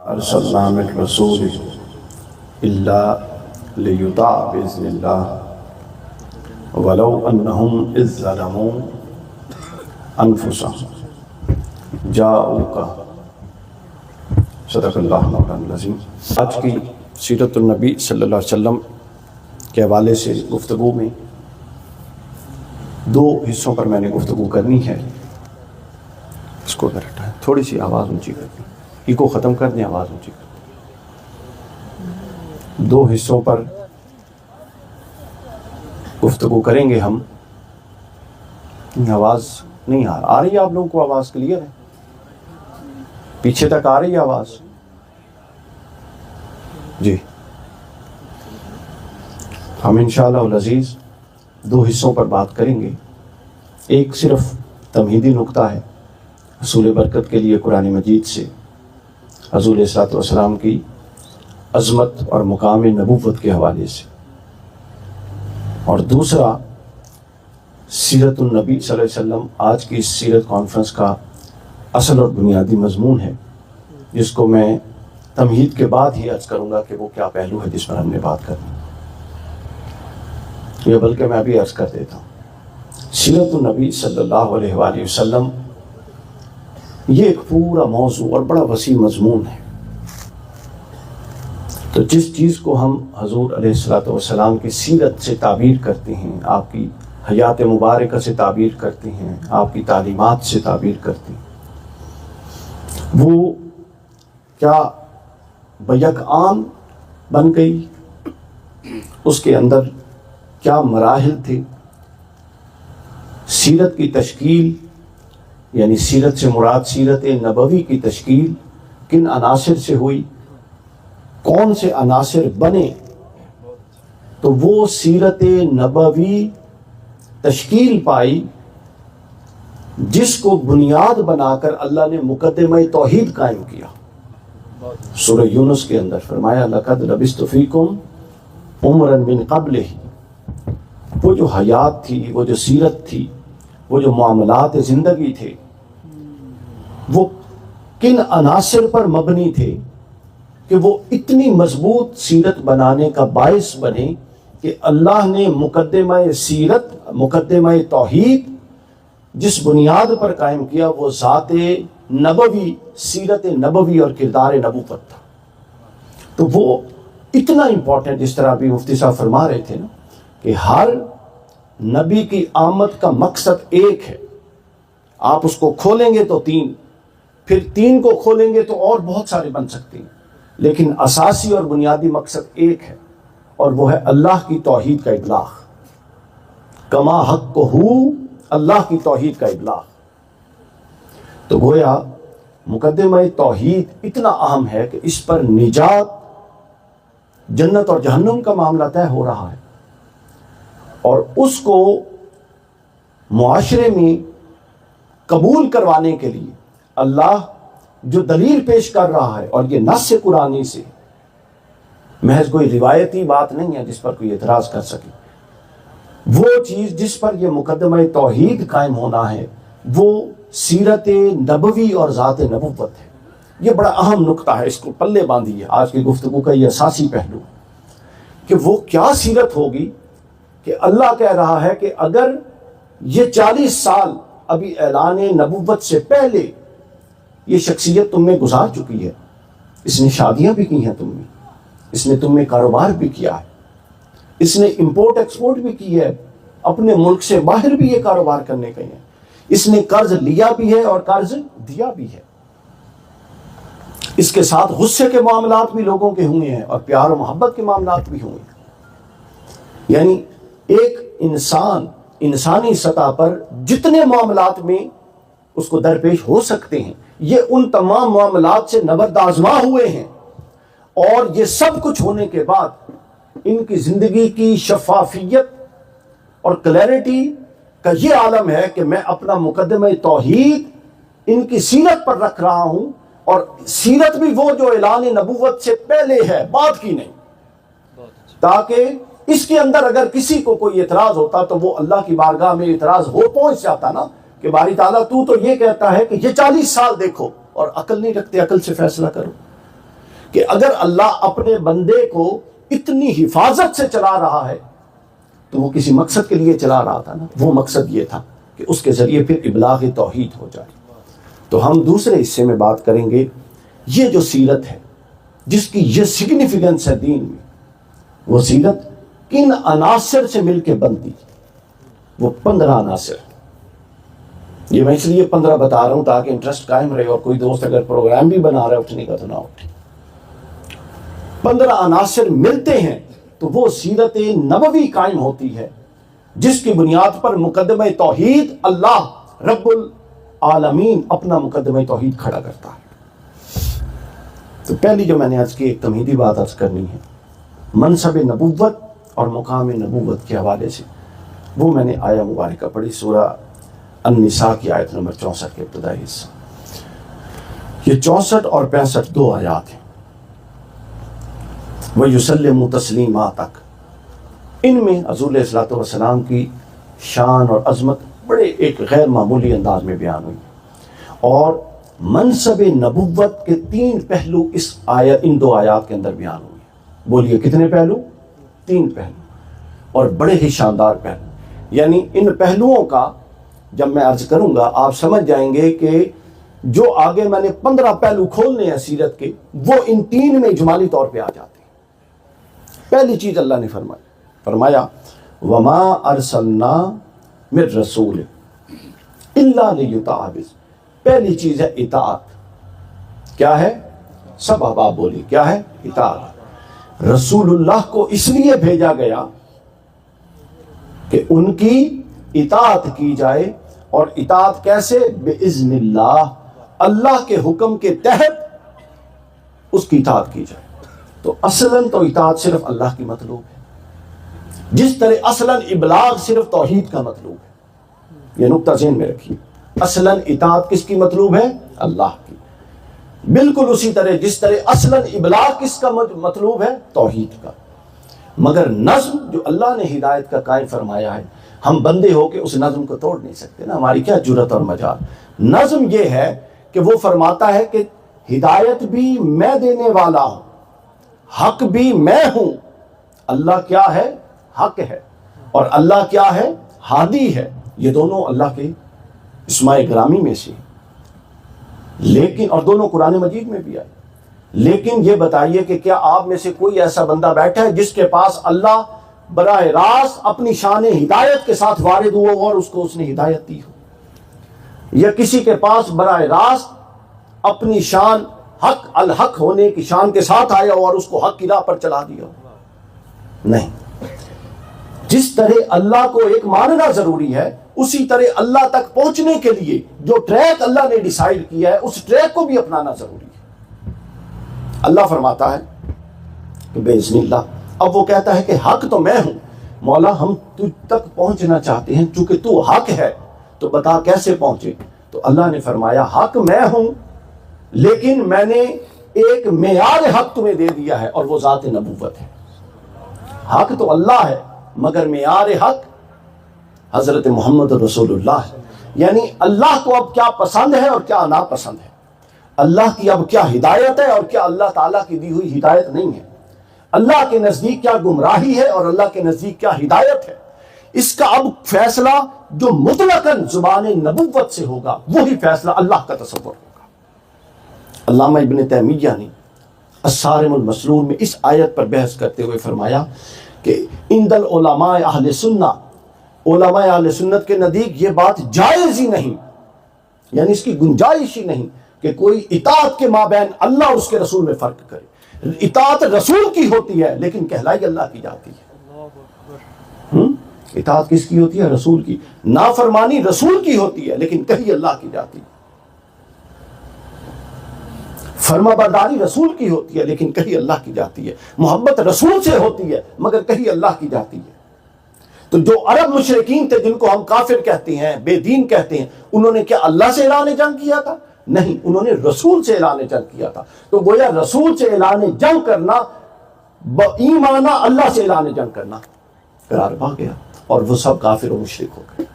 ارسلنا من رسول الا لیطاع باذن اللہ ولو انہم اذ ظلموا انفسهم جاؤوک صدق اللہ مولانا العظیم۔ آج کی سیرت النبی صلی اللہ علیہ وسلم کے حوالے سے گفتگو میں دو حصوں پر میں نے گفتگو کرنی ہے۔ اس کو اگر ہٹائیں، تھوڑی سی آواز اونچی کر دیں، ایکو ختم کر دیں، آواز اونچی کر دیں۔ دو حصوں پر گفتگو کریں گے ہم۔ آواز نہیں آ رہی ہے آپ لوگوں کو؟ آواز کلیئر ہے؟ پیچھے تک آ رہی ہے آواز؟ جی، ہم انشاءاللہ العزیز دو حصوں پر بات کریں گے۔ ایک صرف تمہیدی نقطہ ہے حصول برکت کے لیے قرآن مجید سے حضور صلی اللہ علیہ وسلم کی عظمت اور مقام نبوت کے حوالے سے، اور دوسرا سیرت النبی صلی اللہ علیہ وسلم آج کی اس سیرت کانفرنس کا اصل اور بنیادی مضمون ہے، جس کو میں تمہید کے بعد ہی عرض کروں گا کہ وہ کیا پہلو ہے جس پر ہم نے بات کرنی ہے، بلکہ میں ابھی عرض کر دیتا ہوں۔ سیرت النبی صلی اللہ علیہ وآلہ وسلم یہ ایک پورا موضوع اور بڑا وسیع مضمون ہے۔ تو جس چیز کو ہم حضور علیہ السلام کی سیرت سے تعبیر کرتے ہیں، آپ کی حیات مبارکہ سے تعبیر کرتے ہیں، آپ کی تعلیمات سے تعبیر کرتے ہیں، وہ کیا بیک عام بن گئی؟ اس کے اندر کیا مراحل تھے؟ سیرت کی تشکیل، یعنی سیرت سے مراد سیرت نبوی کی تشکیل کن عناصر سے ہوئی؟ کون سے عناصر بنے تو وہ سیرت نبوی تشکیل پائی، جس کو بنیاد بنا کر اللہ نے مقدمہ توحید قائم کیا؟ سورہ یونس کے اندر فرمایا لَقَدْ لَبِثْتُ فِيكُمْ عُمْرًا مِّن قَبْلِهِ۔ وہ جو حیات تھی، وہ جو سیرت تھی، وہ جو معاملات زندگی تھے، وہ کن عناصر پر مبنی تھے کہ وہ اتنی مضبوط سیرت بنانے کا باعث بنے کہ اللہ نے مقدمہ سیرت، مقدمہ توحید جس بنیاد پر قائم کیا وہ ذات نبوی، سیرت نبوی اور کردار نبوت تھا۔ تو وہ اتنا امپورٹنٹ، جس طرح بھی مفتی صاحب فرما رہے تھے نا کہ ہر نبی کی آمد کا مقصد ایک ہے۔ آپ اس کو کھولیں گے تو تین، پھر تین کو کھولیں گے تو اور بہت سارے بن سکتے ہیں، لیکن اساسی اور بنیادی مقصد ایک ہے، اور وہ ہے اللہ کی توحید کا ابلاغ، کما حقہ، اللہ کی توحید کا ابلاغ۔ تو گویا مقدمہ توحید اتنا اہم ہے کہ اس پر نجات، جنت اور جہنم کا معاملہ طے ہو رہا ہے، اور اس کو معاشرے میں قبول کروانے کے لیے اللہ جو دلیل پیش کر رہا ہے، اور یہ نص قرآنی سے، محض کوئی روایتی بات نہیں ہے جس پر کوئی اعتراض کر سکے، وہ چیز جس پر یہ مقدمہ توحید قائم ہونا ہے وہ سیرت نبوی اور ذات نبوت ہے۔ یہ بڑا اہم نقطہ ہے، اس کو پلے باندھیے، آج کی گفتگو کا یہ اساسی پہلو کہ وہ کیا سیرت ہوگی کہ اللہ کہہ رہا ہے کہ اگر یہ 40 سال ابھی اعلان نبوت سے پہلے یہ شخصیت تم میں گزار چکی ہے، اس نے شادیاں بھی کی ہیں تم میں، اس نے تم میں کاروبار بھی کیا ہے، اس نے امپورٹ ایکسپورٹ بھی کی ہے، اپنے ملک سے باہر بھی یہ کاروبار کرنے گئے ہیں، اس نے قرض لیا بھی ہے اور قرض دیا بھی ہے، اس کے ساتھ غصے کے معاملات بھی لوگوں کے ہوئے ہیں اور پیار و محبت کے معاملات بھی ہوئے ہیں۔ یعنی ایک انسان انسانی سطح پر جتنے معاملات میں اس کو درپیش ہو سکتے ہیں، یہ ان تمام معاملات سے نبرد آزما ہوئے ہیں، اور یہ سب کچھ ہونے کے بعد ان کی زندگی کی شفافیت اور کلیئرٹی کا یہ عالم ہے کہ میں اپنا مقدمہ توحید ان کی سیرت پر رکھ رہا ہوں، اور سیرت بھی وہ جو اعلان نبوت سے پہلے ہے، بعد کی نہیں، تاکہ اس کے اندر اگر کسی کو کوئی اعتراض ہوتا تو وہ اللہ کی بارگاہ میں اعتراض ہو پہنچ جاتا نا کہ باری تعالیٰ تو یہ کہتا ہے کہ یہ 40 سال دیکھو اور عقل نہیں رکھتے، عقل سے فیصلہ کرو، کہ اگر اللہ اپنے بندے کو اتنی حفاظت سے چلا رہا ہے تو وہ کسی مقصد کے لیے چلا رہا تھا نا. وہ مقصد یہ تھا کہ اس کے ذریعے پھر ابلاغ توحید ہو جائے. تو ہم دوسرے حصے میں بات کریں گے یہ جو سیرت ہے جس کی یہ سگنیفیکنس ہے دین میں, وہ سیرت کن عناصر سے مل کے بنتی. وہ 15 عناصر. یہ میں اس لیے 15 بتا رہا ہوں تاکہ انٹرسٹ قائم رہے, اور کوئی دوست اگر پروگرام بھی بنا رہا ہے اٹھنے کا تو نہ اٹھے. 15 عناصر ملتے ہیں تو وہ سیرت نبوی قائم ہوتی ہے, جس کی بنیاد پر مقدمہ توحید اللہ رب العالمین اپنا مقدمہ توحید کھڑا کرتا ہے. تو پہلی جو میں نے آج کی ایک تمہیدی بات عرض کرنی ہے منصب نبوت اور مقام نبوت کے حوالے سے, وہ میں نے آیہ مبارکہ پڑھی سورہ النساء کی آیت نمبر 64 کے ابتدائی حصہ. یہ 64 اور 65 دو آیات ہیں. وَيُسَلِّمُ تَسْلِيمًا تک ان میں حضور علیہ الصلوۃ والسلام کی شان اور عظمت بڑے ایک غیر معمولی انداز میں بیان ہوئی, اور منصب نبوت کے 3 پہلو اس آیت ان 2 آیات کے اندر بیان ہوئے. بولیے کتنے پہلو؟ 3 پہلو, اور بڑے ہی شاندار پہلو. یعنی ان پہلوؤں کا جب میں عرض کروں گا آپ سمجھ جائیں گے کہ جو آگے میں نے 15 پہلو کھولنے ہیں سیرت کے, وہ ان 3 میں اجمالی طور پہ آ جاتے ہیں. پہلی چیز اللہ نے فرمایا وَمَا أَرْسَلْنَا مِن رَسُولٍ إِلَّا لِيُطَاعَ بِإِذْنِ. پہلی چیز ہے اطاعت. کیا ہے؟ سب احباب بولی کیا ہے؟ اطاعت. رسول اللہ کو اس لیے بھیجا گیا کہ ان کی اطاعت کی جائے, اور اطاعت کیسے؟ بِإِذْنِ اللہ, اللہ کے حکم کے تحت اس کی اطاعت کی جائے. تو اصلاً تو اطاعت صرف اللہ کی مطلوب ہے, جس طرح اصلاً ابلاغ صرف توحید کا مطلوب ہے. یہ نقطہ ذہن میں رکھیے. اصلاً اطاعت کس کی مطلوب ہے؟ اللہ کی. بالکل اسی طرح جس طرح اصلاً ابلاغ کس کا مطلوب ہے؟ توحید کا. مگر نظم جو اللہ نے ہدایت کا قائم فرمایا ہے, ہم بندے ہو کے اس نظم کو توڑ نہیں سکتے نا, ہماری کیا جرت اور مجال. نظم یہ ہے کہ وہ فرماتا ہے کہ ہدایت بھی میں دینے والا ہوں, حق بھی میں ہوں. اللہ کیا ہے؟ حق ہے, اور اللہ کیا ہے؟ ہادی ہے. یہ دونوں اللہ کے اسماء گرامی میں سے, لیکن اور دونوں قرآن مجید میں بھی آئے. لیکن یہ بتائیے کہ کیا آپ میں سے کوئی ایسا بندہ بیٹھا ہے جس کے پاس اللہ براہ راست اپنی شان ہدایت کے ساتھ وارد ہو اور اس کو اس نے ہدایت دی ہو, یا کسی کے پاس براہ راست اپنی شان حق الحق ہونے کی شان کے ساتھ آیا ہو اور اس کو حق کی راہ پر چلا دیا ہو؟ نہیں. جس طرح اللہ کو ایک ماننا ضروری ہے, اسی طرح اللہ تک پہنچنے کے لیے جو ٹریک اللہ نے ڈیسائیڈ کیا ہے اس ٹریک کو بھی اپنانا ضروری ہے. اللہ فرماتا ہے کہ بِإِذْنِ اللہ. اب وہ کہتا ہے کہ حق تو میں ہوں, مولا ہم تجھ تک پہنچنا چاہتے ہیں, چونکہ تو حق ہے تو بتا کیسے پہنچے. تو اللہ نے فرمایا حق میں ہوں, لیکن میں نے ایک معیار حق تمہیں دے دیا ہے, اور وہ ذات نبوت ہے. حق تو اللہ ہے مگر معیار حق حضرت محمد رسول اللہ ہے. یعنی اللہ کو اب کیا پسند ہے اور کیا ناپسند ہے, اللہ کی اب کیا ہدایت ہے اور کیا اللہ تعالیٰ کی دی ہوئی ہدایت نہیں ہے, اللہ کے نزدیک کیا گمراہی ہے اور اللہ کے نزدیک کیا ہدایت ہے. اس کا اب فیصلہ جو مطلقاً زبان نبوت سے ہوگا وہی فیصلہ اللہ کا تصور ہوگا. علامہ ابن تیمیہ نے الصارم المسلول میں اس آیت پر بحث کرتے ہوئے فرمایا کہ عند العلماء اہل سنہ, علماء اہل سنت کے نزدیک یہ بات جائز ہی نہیں, یعنی اس کی گنجائش ہی نہیں کہ کوئی اطاعت کے مابین اللہ اور اس کے رسول میں فرق کرے. اطاعت رسول کی ہوتی ہے لیکن کہلائی اللہ کی جاتی ہے. اطاعت کس کی ہوتی ہے؟ رسول کی. نافرمانی رسول کی ہوتی ہے لیکن کہیں اللہ کی جاتی ہے. فرما برداری رسول کی ہوتی ہے لیکن کہیں اللہ کی جاتی ہے. محبت رسول سے ہوتی ہے مگر کہیں اللہ کی جاتی ہے. تو جو عرب مشرکین تھے جن کو ہم کافر کہتے ہیں, بے دین کہتے ہیں, انہوں نے کیا اللہ سے اعلان جنگ کیا تھا؟ نہیں, انہوں نے رسول سے اعلان جنگ کیا تھا. تو گویا رسول سے اعلان جنگ کرنا ایمانہ اللہ سے اعلان جنگ کرنا قرار پا گیا, اور وہ سب کافر و مشرک ہو گئے.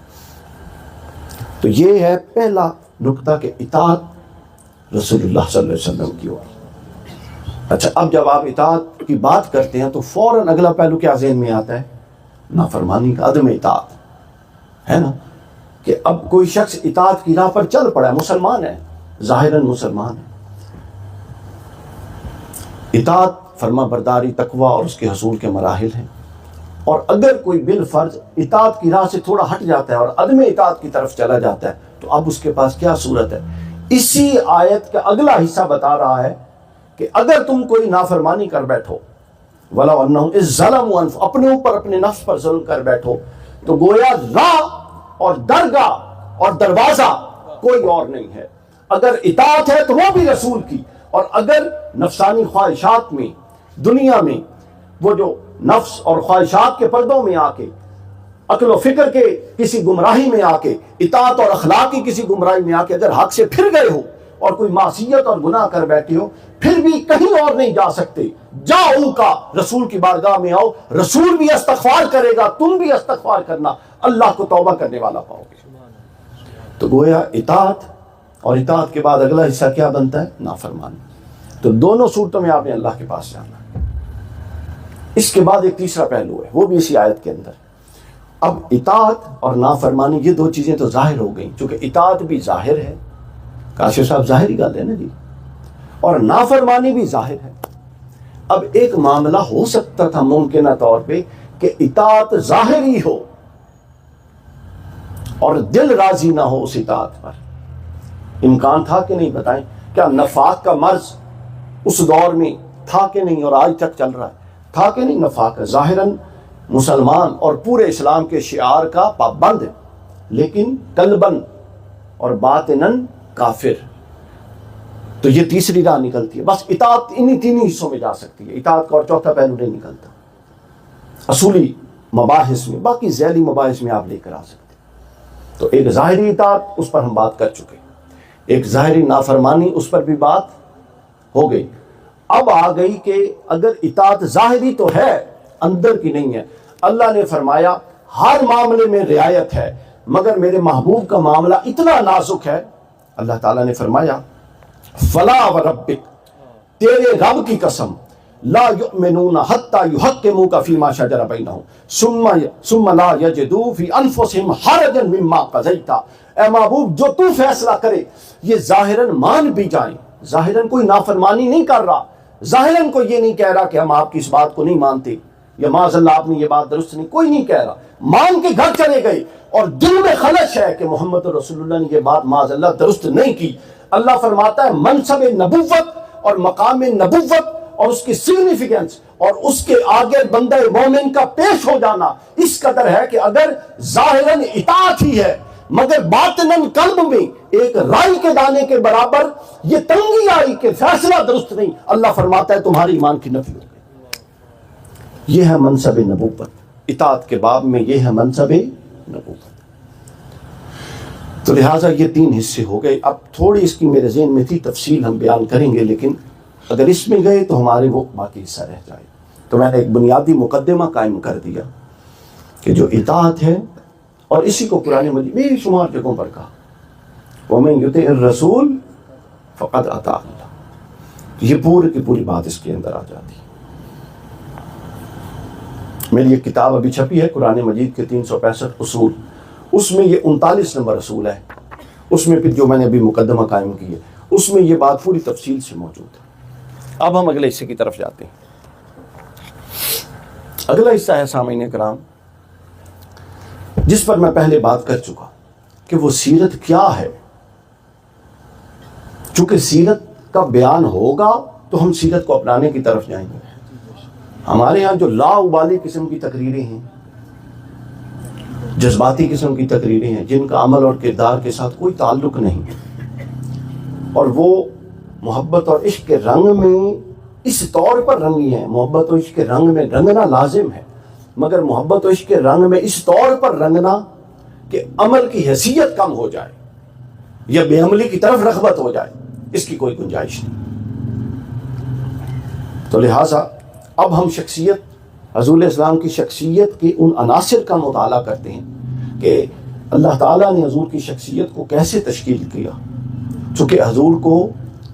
تو یہ ہے پہلا نقطہ کہ اطاعت رسول اللہ صلی اللہ علیہ وسلم کی ہوگی. اچھا، اب جب آپ اطاعت کی بات کرتے ہیں تو فوراً اگلا پہلو کیا ذہن میں آتا ہے؟ نافرمانی کا، عدم اطاعت ہے نا، کہ اب کوئی شخص اطاعت کی راہ پر چل پڑا ہے، مسلمان ہے، ظاہراً مسلمان ہے، اطاعت فرما برداری تقویٰ اور اس کے حصول کے مراحل ہیں، اور اگر کوئی بالفرض اطاعت کی راہ سے تھوڑا ہٹ جاتا ہے اور عدم اطاعت کی طرف چلا جاتا ہے تو اب اس کے پاس کیا صورت ہے؟ اسی آیت کا اگلا حصہ بتا رہا ہے کہ اگر تم کوئی نافرمانی کر بیٹھو، وَلَوْ أَنَّهُمْ إِذْ ظَلَمُوا أَنفُسَهُمْ، اپنے اوپر اپنے نفس پر ظلم کر بیٹھو، تو گویا راہ اور درگاہ اور دروازہ کوئی اور نہیں ہے۔ اگر اطاعت ہے تو وہ بھی رسول کی، اور اگر نفسانی خواہشات میں، دنیا میں، وہ جو نفس اور خواہشات کے پردوں میں آ کے، عقل و فکر کے کسی گمراہی میں آ کے، اطاعت اور اخلاق کی کسی گمراہی میں آ کے اگر حق سے پھر گئے ہو اور کوئی معصیت اور گناہ کر بیٹھے ہو، پھر بھی کہیں اور نہیں جا سکتے، جاؤ کا رسول کی بارگاہ میں آؤ، رسول بھی استغفار کرے گا، تم بھی استغفار کرنا، اللہ کو توبہ کرنے والا پاؤ گے۔ تو گویا اطاعت، اور اطاعت کے بعد اگلا حصہ کیا بنتا ہے؟ نافرمانی۔ تو دونوں صورتوں میں آپ نے اللہ کے پاس جانا ہے۔ اس کے بعد ایک تیسرا پہلو ہے، وہ بھی اسی آیت کے اندر۔ اب اطاعت اور نافرمانی، یہ دو چیزیں تو ظاہر ہو گئیں، چونکہ اطاعت بھی ظاہر ہے، کاشف صاحب ظاہری گل ہے نا جی، اور نافرمانی بھی ظاہر ہے۔ اب ایک معاملہ ہو سکتا تھا ممکنہ طور پہ کہ اطاعت ظاہری ہو اور دل راضی نہ ہو اس اطاعت پر، امکان تھا کہ نہیں؟ بتائیں، کیا نفاق کا مرض اس دور میں تھا کہ نہیں، اور آج تک چل رہا ہے؟ تھا کہ نہیں؟ نفاق ظاہراً مسلمان اور پورے اسلام کے شعار کا پابند ہے، لیکن قلباً اور باطناً کافر۔ تو یہ تیسری راہ نکلتی ہے۔ بس اطاعت انہی تین حصوں میں جا سکتی ہے، اطاعت کا اور چوتھا پہلو نہیں نکلتا اصولی مباحث میں، باقی ذیلی مباحث میں آپ لے کر آ سکتے۔ تو ایک ظاہری اطاعت، اس پر ہم بات کر چکے، ایک ظاہری نافرمانی، اس پر بھی بات ہو گئی۔ اب آ گئی کہ اگر اطاعت ظاہری تو ہے، اندر کی نہیں ہے۔ اللہ نے فرمایا ہر معاملے میں رعایت ہے، مگر میرے محبوب کا معاملہ اتنا نازک ہے۔ اللہ تعالیٰ نے فرمایا فلا وربک، تیرے رب کی قسم، لا یؤمنون حتی یحکموک فیما شجر بینہم ثم لا یجدوا فی انفسہم حرجا مما قضیت۔ اے محبوب، جو تو فیصلہ کرے یہ ظاہراً مان بھی جائیں، ظاہراً کوئی نافرمانی نہیں کر رہا، ظاہراً کوئی یہ نہیں کہہ رہا کہ ہم آپ کی اس بات کو نہیں مانتے، یا معاذ اللہ آپ نے یہ بات درست نہیں، کوئی نہیں کہہ رہا، مان کے گھر چلے گئے اور دل میں خلش ہے کہ محمد رسول اللہ نے یہ بات معاذ اللہ درست نہیں کی۔ اللہ فرماتا ہے منصب نبوت اور مقام نبوت اور اس کی سگنیفیکینس اور اس کے آگے بندہ مومن کا پیش ہو جانا اس قدر ہے کہ اگر ظاہراً اطاعت ہی ہے مگر باطناً قلب میں ایک رائی کے دانے کے برابر یہ تنگی آئی کہ فیصلہ درست نہیں، اللہ فرماتا ہے تمہاری ایمان کی نفی ہو گئی۔ یہ ہے منصب نبوت، اطاعت کے باب میں یہ ہے منصب نبوت۔ تو لہٰذا یہ تین حصے ہو گئے۔ اب تھوڑی اس کی میرے ذہن میں تھی، تفصیل ہم بیان کریں گے، لیکن اگر اس میں گئے تو ہمارے وہ باقی حصہ رہ جائے۔ تو میں نے ایک بنیادی مقدمہ قائم کر دیا کہ جو اطاعت ہے، اور اسی کو قرآن مجید بے شمار جگہوں پر کہا وَمَن يُطِعِ الرَّسُولَ فَقَدْ أَطَاعَ اللَّهَ، یہ پوری کی پوری بات اس کے اندر آ جاتی ہے۔ میری ایک کتاب ابھی چھپی ہے قرآن مجید کے 365 اصول، اس میں یہ 39 نمبر اصول ہے، اس میں پھر جو میں نے ابھی مقدمہ قائم کی ہے اس میں یہ بات پوری تفصیل سے موجود ہے۔ اب ہم اگلے حصے کی طرف جاتے ہیں۔ اگلا حصہ ہے سامعین کرام جس پر میں پہلے بات کر چکا کہ وہ سیرت کیا ہے۔ چونکہ سیرت کا بیان ہوگا تو ہم سیرت کو اپنانے کی طرف جائیں گے۔ ہمارے ہاں جو لا ابالی قسم کی تقریریں ہیں، جذباتی قسم کی تقریریں ہیں، جن کا عمل اور کردار کے ساتھ کوئی تعلق نہیں، اور وہ محبت اور عشق کے رنگ میں اس طور پر رنگی ہیں، محبت و عشق کے رنگ میں رنگنا لازم ہے، مگر محبت و عشق کے رنگ میں اس طور پر رنگنا کہ عمل کی حیثیت کم ہو جائے یا بے عملی کی طرف رغبت ہو جائے، اس کی کوئی گنجائش نہیں۔ تو لہٰذا اب ہم شخصیت حضور اسلام کی شخصیت کے ان عناصر کا مطالعہ کرتے ہیں کہ اللہ تعالیٰ نے حضور کی شخصیت کو کیسے تشکیل کیا، چونکہ حضور کو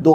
2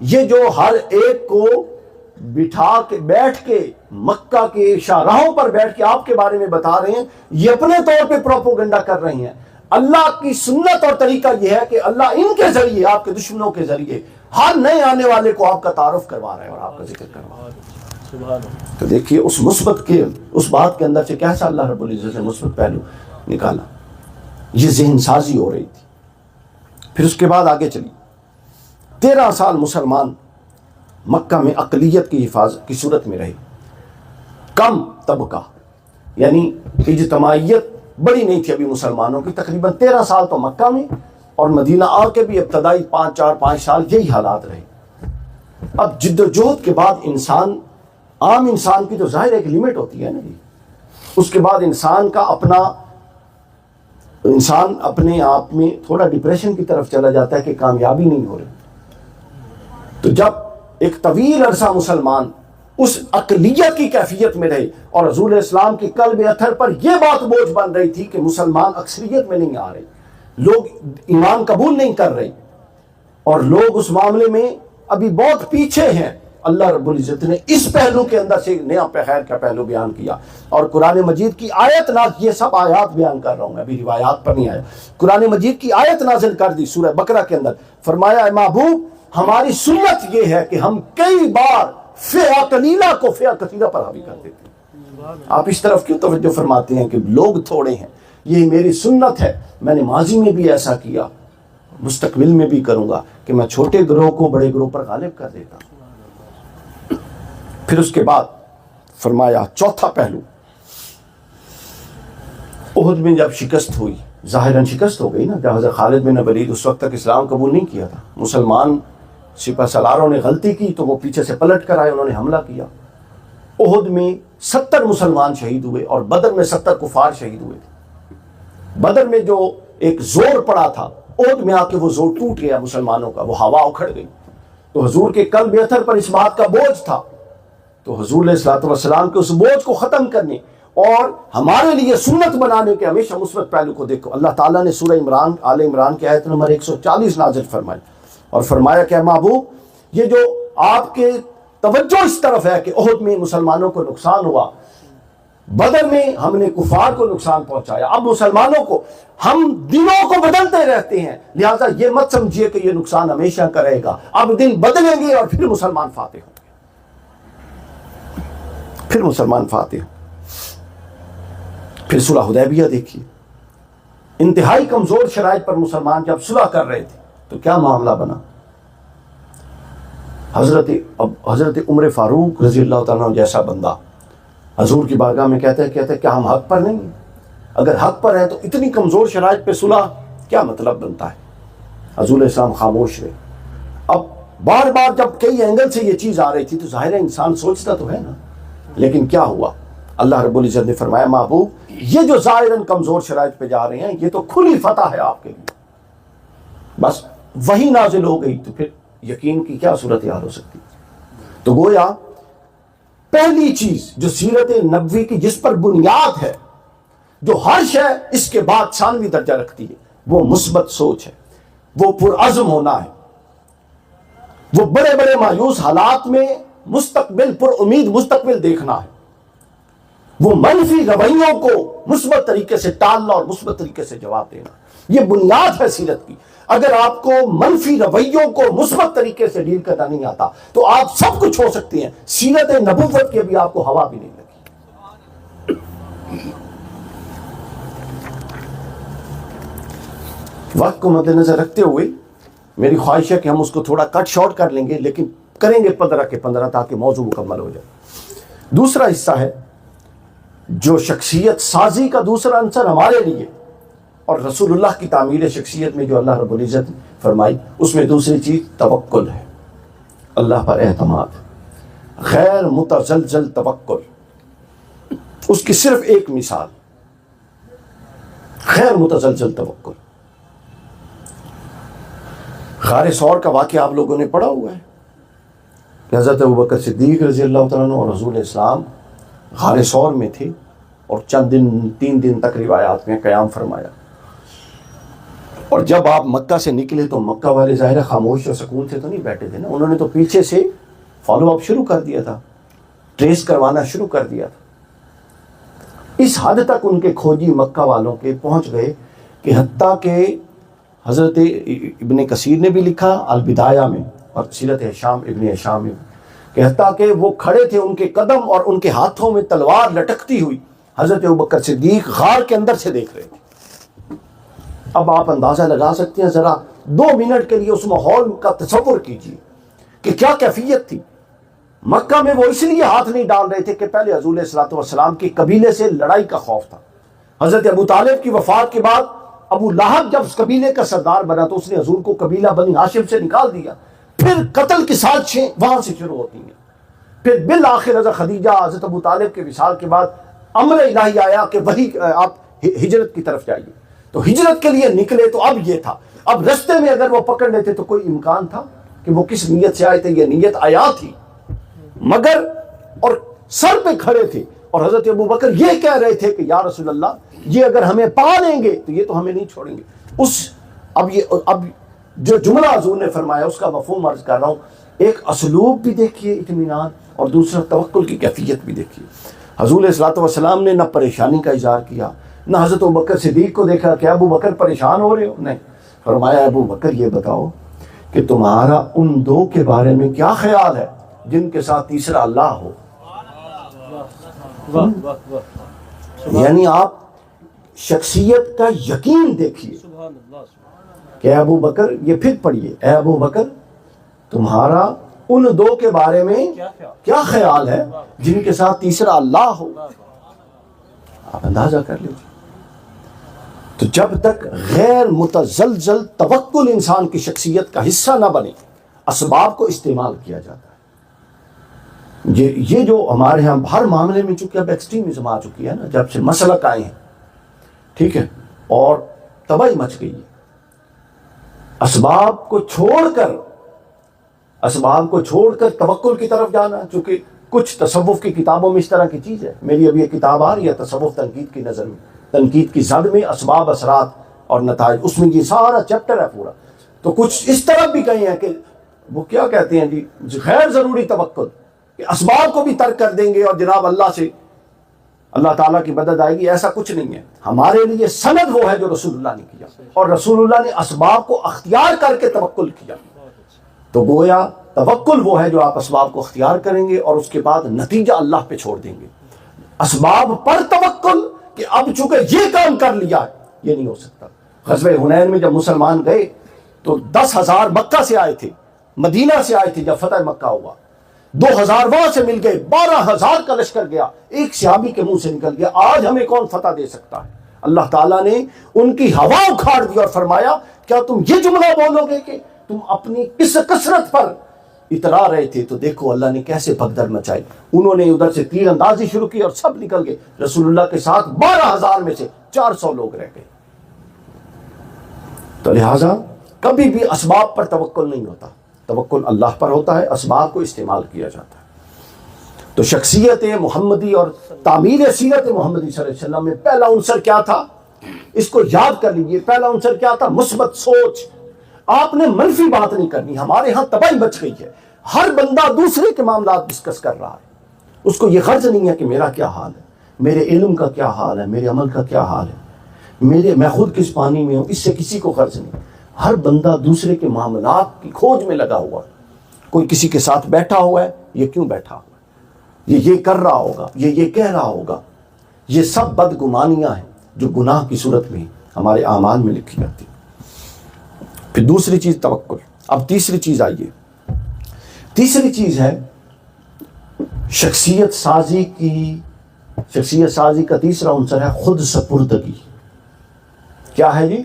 یہ جو ہر ایک کو بٹھا کے بیٹھ کے مکہ کے شاہراہوں پر بیٹھ کے آپ کے بارے میں بتا رہے ہیں، یہ اپنے طور پہ پروپوگنڈا کر رہے ہیں۔ اللہ کی سنت اور طریقہ یہ ہے کہ اللہ ان کے ذریعے، آپ کے دشمنوں کے ذریعے، ہر نئے آنے والے کو آپ کا تعارف کروا رہا ہے اور آپ کا ذکر کروا رہا ہے۔ تو دیکھیے اس مثبت کے، اس بات کے اندر سے کیسا اللہ رب العزت نے مثبت پہلو نکالا۔ یہ ذہن سازی ہو رہی تھی۔ پھر اس کے بعد آگے چلی، 13 سال مسلمان مکہ میں اقلیت کی حفاظت کی صورت میں رہے، کم طبقہ، یعنی اجتماعیت بڑی نہیں تھی ابھی مسلمانوں کی، تقریباً 13 سال تو مکہ میں، اور مدینہ آ کے بھی ابتدائی 5 سال یہی حالات رہے۔ اب جد و جہد کے بعد انسان، عام انسان کی تو ظاہر ایک لمٹ ہوتی ہے نا جی، اس کے بعد انسان اپنے آپ میں تھوڑا ڈپریشن کی طرف چلا جاتا ہے کہ کامیابی نہیں ہو رہی۔ تو جب ایک طویل عرصہ مسلمان اس اقلیت کی کیفیت میں رہے اور رسول اسلام کی قلب اتھر پر یہ بات بوجھ بن رہی تھی کہ مسلمان اکثریت میں نہیں آ رہے، لوگ ایمان قبول نہیں کر رہے، اور لوگ اس معاملے میں ابھی بہت پیچھے ہیں، اللہ رب العزت نے اس پہلو کے اندر سے نیا خیر کا پہلو بیان کیا، اور قرآن مجید کی آیت نازل، یہ سب آیات بیان کر رہا ہوں میں، ابھی روایات پر نہیں آیا، قرآن مجید کی آیت نازل کر دی سورہ بقرہ کے اندر، فرمایا اے محبوب ہماری سنت یہ ہے کہ ہم کئی بار فئہ قلیلہ کو فئہ کثیرہ پر حاوی کر دیتے ہیں۔ آپ اس طرف کیوں توجہ فرماتے ہیں کہ لوگ تھوڑے ہیں؟ یہ میری سنت ہے، میں نے ماضی میں بھی ایسا کیا، مستقبل میں بھی کروں گا کہ میں چھوٹے گروہ کو بڑے گروہ پر غالب کر دیتا ہوں۔ پھر اس کے بعد فرمایا چوتھا پہلو، احد میں جب شکست ہوئی، ظاہراً شکست ہو گئی نا، جب حضرت خالد بن ولید اس وقت تک اسلام قبول نہیں کیا تھا، مسلمان سپہ سالاروں نے غلطی کی تو وہ پیچھے سے پلٹ کر آئے، انہوں نے حملہ کیا۔ احد میں 70 مسلمان شہید ہوئے اور بدر میں 70 کفار شہید ہوئے تھے۔ بدر میں جو ایک زور پڑا تھا، احد میں آ کے وہ زور ٹوٹ گیا مسلمانوں کا، وہ ہوا اکھڑ گئی۔ تو حضور کے قلب اتھر پر اس بات کا بوجھ تھا، تو حضور علیہ الصلوۃ والسلام کے اس بوجھ کو ختم کرنے اور ہمارے لیے سنت بنانے کے ہمیشہ مثبت پہلو کو دیکھو، اللہ تعالیٰ نے سورہ عمران، آل عمران کی آیت نمبر 140 نازل فرمائی اور فرمایا کہ محبوب یہ جو آپ کے توجہ اس طرف ہے کہ احد میں مسلمانوں کو نقصان ہوا، بدر میں ہم نے کفار کو نقصان پہنچایا، اب مسلمانوں کو، ہم دنوں کو بدلتے رہتے ہیں، لہٰذا یہ مت سمجھیے کہ یہ نقصان ہمیشہ کا رہے گا، اب دن بدلیں گے اور پھر مسلمان فاتح ہوں گے، پھر مسلمان فاتح ہوں۔ پھر صلح حدیبیہ دیکھیے، انتہائی کمزور شرائط پر مسلمان جب صلح کر رہے تھے تو کیا معاملہ بنا؟ حضرت عمر فاروق رضی اللہ تعالیٰ عنہ جیسا بندہ حضور کی بارگاہ میں کہتے ہیں کیا ہم حق پر نہیں ہیں؟ اگر حق پر ہیں تو اتنی کمزور شرائط پہ صلح کیا مطلب بنتا ہے؟ حضور اسلام خاموش رہے۔ اب بار بار جب کئی اینگل سے یہ چیز آ رہی تھی تو ظاہر ہے انسان سوچتا تو ہے نا، لیکن کیا ہوا؟ اللہ رب العزت نے فرمایا محبوب یہ جو ظاہراً کمزور شرائط پہ جا رہے ہیں یہ تو کھلی فتح ہے آپ کے لیے، بس وہی نازل ہو گئی تو پھر یقین کی کیا صورتحال ہو سکتی؟ تو گویا پہلی چیز جو سیرت نبوی کی جس پر بنیاد ہے، جو ہر شے اس کے بعد ثانوی درجہ رکھتی ہے، وہ مثبت سوچ ہے، وہ پرعزم ہونا ہے، وہ بڑے بڑے مایوس حالات میں مستقبل پر امید مستقبل دیکھنا ہے، وہ منفی رویوں کو مثبت طریقے سے ٹالنا اور مثبت طریقے سے جواب دینا، یہ بنیاد ہے سیرت کی۔ اگر آپ کو منفی رویوں کو مثبت طریقے سے ڈیل کرنا نہیں آتا تو آپ سب کچھ ہو سکتے ہیں، سیرت نبوت کے بھی آپ کو ہوا بھی نہیں لگی۔ وقت کو مد نظر رکھتے ہوئے میری خواہش ہے کہ ہم اس کو تھوڑا کٹ شارٹ کر لیں گے، لیکن کریں گے 15 کے 15 تاکہ موضوع مکمل ہو جائے۔ دوسرا حصہ ہے جو شخصیت سازی کا دوسرا عنصر ہمارے لیے اور رسول اللہ کی تعمیر شخصیت میں جو اللہ رب العزت فرمائی، اس میں دوسری چیز توکل ہے، اللہ پر اعتماد، غیر متزلزل توکل۔ اس کی صرف ایک مثال، غیر متزلزل توکل۔ غار ثور کا واقعہ آپ لوگوں نے پڑھا ہوا ہے کہ حضرت ابوبکر صدیق رضی اللہ تعالیٰ عنہ اور رسول اسلام غار ثور میں تھے اور 3 دن تک روایات میں قیام فرمایا۔ اور جب آپ مکہ سے نکلے تو مکہ والے ظاہر خاموش اور سکون سے تو نہیں بیٹھے تھے نا، انہوں نے تو پیچھے سے فالو اپ شروع کر دیا تھا، ٹریس کروانا شروع کر دیا تھا۔ اس حد تک ان کے کھوجی مکہ والوں کے پہنچ گئے کہ حتیٰ کہ حضرت ابن کثیر نے بھی لکھا البدایہ میں اور سیرت ہشام ابن ہشام میں کہ حتیٰ کہ وہ کھڑے تھے، ان کے قدم اور ان کے ہاتھوں میں تلوار لٹکتی ہوئی حضرت ابوبکر صدیق غار کے اندر سے دیکھ رہے تھے۔ اب آپ اندازہ لگا سکتے ہیں، ذرا 2 منٹ کے لیے اس ماحول کا تصور کیجیے کہ کیا کیفیت تھی۔ مکہ میں وہ اس لیے ہاتھ نہیں ڈال رہے تھے کہ پہلے حضور علیہ الصلوۃ والسلام کے قبیلے سے لڑائی کا خوف تھا۔ حضرت ابو طالب کی وفات کے بعد ابو لہب جب اس قبیلے کا سردار بنا تو اس نے حضور کو قبیلہ بنی ہاشم سے نکال دیا، پھر قتل کی سازشیں وہاں سے شروع ہوتی ہیں۔ پھر بالآخر حضرت خدیجہ حضرت ابو طالب کے وصال کے بعد امر الہی آیا کہ وہی آپ ہجرت کی طرف جائیے، تو ہجرت کے لیے نکلے۔ تو اب یہ تھا، اب رستے میں اگر وہ پکڑ لیتے تو کوئی امکان تھا کہ وہ کس نیت سے آئے تھے؟ یہ نیت آیا تھی مگر اور سر پہ کھڑے تھے، اور حضرت ابوبکر یہ کہہ رہے تھے کہ یا رسول اللہ یہ اگر ہمیں پا لیں گے تو یہ تو ہمیں نہیں چھوڑیں گے۔ اب جو جملہ حضور نے فرمایا اس کا مفہوم عرض کر رہا ہوں، ایک اسلوب بھی دیکھیے اطمینان، اور دوسرا توکل کی کیفیت بھی دیکھیے۔ حضور علیہ الصلوۃ والسلام نے نہ پریشانی کا اظہار کیا، نہ حضرت ابوبکر صدیق کو دیکھا کہ ابو بکر پریشان ہو رہے ہو، نہیں، فرمایا ابو بکر یہ بتاؤ کہ تمہارا ان 2 کے بارے میں کیا خیال ہے جن کے ساتھ تیسرا اللہ ہو۔ یعنی آپ شخصیت کا یقین دیکھیے کہ ابو بکر، یہ پھر پڑھیے، اے ابو بکر تمہارا ان 2 کے بارے میں کیا خیال ہے جن کے ساتھ تیسرا اللہ ہو۔ آپ اندازہ کر لیجیے۔ تو جب تک غیر متزلزل توکل انسان کی شخصیت کا حصہ نہ بنے، اسباب کو استعمال کیا جاتا ہے۔ یہ جو ہمارے ہاں ہر معاملے میں چونکہ اب ایکسٹریمزم آ چکی ہے نا، جب سے مسلک آئے ہیں، ٹھیک ہے، اور تباہی مچ گئی ہے۔ اسباب کو چھوڑ کر توکل کی طرف جانا، چونکہ کچھ تصوف کی کتابوں میں اس طرح کی چیز ہے۔ میری ابھی ایک کتاب آ رہی ہے تصوف تنقید کی نظر میں، تنقید کی زد میں اسباب اثرات اور نتائج، اس میں یہ سارا چیپٹر ہے پورا۔ تو کچھ اس طرح بھی کہیں ہیں کہ وہ کیا کہتے ہیں جی غیر ضروری توکل، کہ اسباب کو بھی ترک کر دیں گے اور جناب اللہ سے اللہ تعالیٰ کی مدد آئے گی، ایسا کچھ نہیں ہے۔ ہمارے لیے سند وہ ہے جو رسول اللہ نے کیا، اور رسول اللہ نے اسباب کو اختیار کر کے توکل کیا۔ تو گویا توکل وہ ہے جو آپ اسباب کو اختیار کریں گے اور اس کے بعد نتیجہ اللہ پہ چھوڑ دیں گے۔ اسباب پر توکل کہ اب چونکہ یہ کام کر لیا ہے، یہ نہیں ہو سکتا۔ غزوہ حنین میں جب مسلمان گئے تو 10,000 مکہ سے آئے تھے، مدینہ سے آئے تھے، جب فتح مکہ ہوا 2,000 وہاں سے مل گئے، 12,000 کا لشکر گیا، ایک صحابی کے منہ سے نکل گیا آج ہمیں کون فتح دے سکتا ہے؟ اللہ تعالیٰ نے ان کی ہوا اکھاڑ دی اور فرمایا کیا تم یہ جملہ بولو گے کہ تم اپنی اس کثرت پر اترا رہے تھے؟ تو دیکھو اللہ نے کیسے بھگدڑ مچائی، انہوں نے ادھر سے تیر اندازی شروع کی اور سب نکل گئے، رسول اللہ کے ساتھ 12,000 میں سے 400 لوگ رہ گئے۔ تو لہٰذا کبھی بھی اسباب پر توکل نہیں ہوتا، توکل اللہ پر ہوتا ہے، اسباب کو استعمال کیا جاتا ہے۔ تو شخصیت محمدی اور تعمیر سیرت محمدی صلی اللہ علیہ وسلم میں پہلا عنصر کیا تھا؟ اس کو یاد کر لیجیے، پہلا عنصر کیا تھا؟ مثبت سوچ۔ آپ نے منفی بات نہیں کرنی۔ ہمارے ہاں تباہی بچ گئی ہے، ہر بندہ دوسرے کے معاملات ڈسکس کر رہا ہے، اس کو یہ غرض نہیں ہے کہ میرا کیا حال ہے، میرے علم کا کیا حال ہے، میرے عمل کا کیا حال ہے، میں خود کس پانی میں ہوں، اس سے کسی کو غرض نہیں۔ ہر بندہ دوسرے کے معاملات کی کھوج میں لگا ہوا ہے، کوئی کسی کے ساتھ بیٹھا ہوا ہے، یہ کیوں بیٹھا ہوا ہے، یہ کر رہا ہوگا، یہ کہہ رہا ہوگا۔ یہ سب بدگمانیاں ہیں جو گناہ کی صورت میں ہمارے اعمال میں لکھی جاتی ہیں۔ پھر دوسری چیز توکل۔ اب تیسری چیز آئیے، تیسری چیز ہے شخصیت سازی کا تیسرا عنصر ہے خود سپردگی۔ کیا ہے جی؟